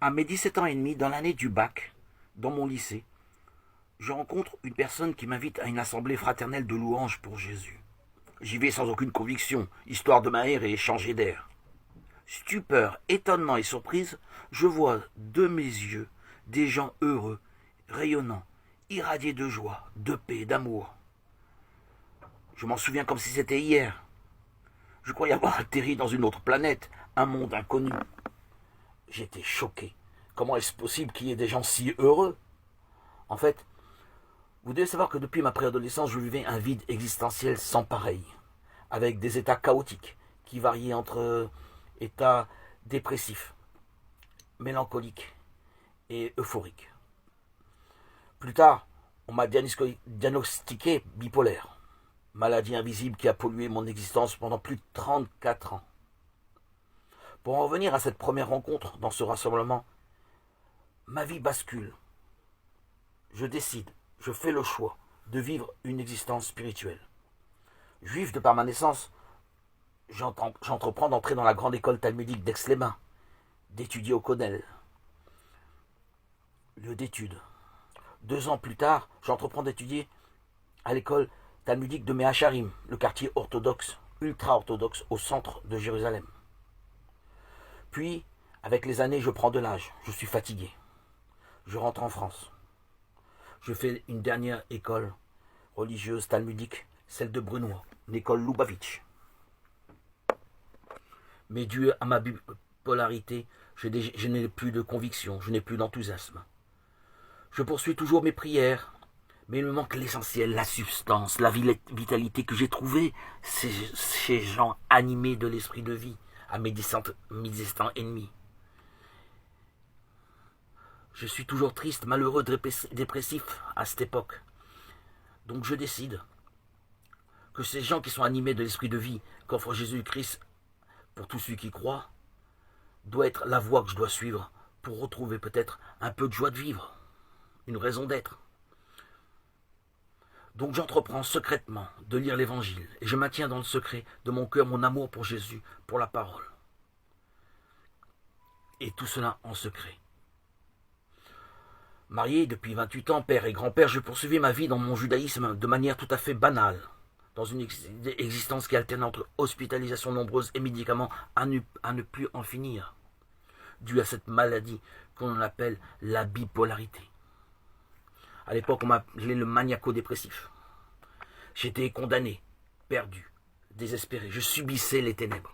À mes 17 ans et demi, dans l'année du bac, dans mon lycée, je rencontre une personne qui m'invite à une assemblée fraternelle de louanges pour Jésus. J'y vais sans aucune conviction, histoire de m'aérer et changer d'air. Stupeur, étonnement et surprise, je vois de mes yeux des gens heureux, rayonnants, irradiés de joie, de paix, d'amour. Je m'en souviens comme si c'était hier. Je croyais avoir atterri dans une autre planète, un monde inconnu. J'étais choqué. Comment est-ce possible qu'il y ait des gens si heureux? En fait, vous devez savoir que depuis ma préadolescence, je vivais un vide existentiel sans pareil, avec des états chaotiques qui variaient entre états dépressifs, mélancoliques et euphoriques. Plus tard, on m'a diagnostiqué bipolaire, maladie invisible qui a pollué mon existence pendant plus de 34 ans. Pour en revenir à cette première rencontre dans ce rassemblement, ma vie bascule. Je décide, je fais le choix de vivre une existence spirituelle. Juif de par ma naissance, j'entreprends d'entrer dans la grande école talmudique d'Aix-les-Bains, d'étudier au Codel, lieu d'études. 2 ans plus tard, j'entreprends d'étudier à l'école talmudique de Mehacharim, le quartier orthodoxe, ultra-orthodoxe au centre de Jérusalem. Puis, avec les années, je prends de l'âge, je suis fatigué. Je rentre en France. Je fais une dernière école religieuse talmudique, celle de Brunois, l'école Lubavitch. Mais dû à ma bipolarité, je n'ai plus de conviction, je n'ai plus d'enthousiasme. Je poursuis toujours mes prières, mais il me manque l'essentiel, la substance, la vitalité que j'ai trouvée ces gens animés de l'esprit de vie à mes 17 ans et demi. Je suis toujours triste, malheureux, dépressif à cette époque. Donc je décide que ces gens qui sont animés de l'esprit de vie qu'offre Jésus-Christ pour tous ceux qui croient, doit être la voie que je dois suivre pour retrouver peut-être un peu de joie de vivre, une raison d'être. Donc j'entreprends secrètement de lire l'Évangile et je maintiens dans le secret de mon cœur mon amour pour Jésus, pour la parole. Et tout cela en secret. Marié depuis 28 ans, père et grand-père, je poursuivais ma vie dans mon judaïsme de manière tout à fait banale, dans une existence qui alterne entre hospitalisations nombreuses et médicaments à ne plus en finir, dû à cette maladie qu'on appelle la bipolarité. À l'époque, on m'appelait le maniaco-dépressif. J'étais condamné, perdu, désespéré. Je subissais les ténèbres.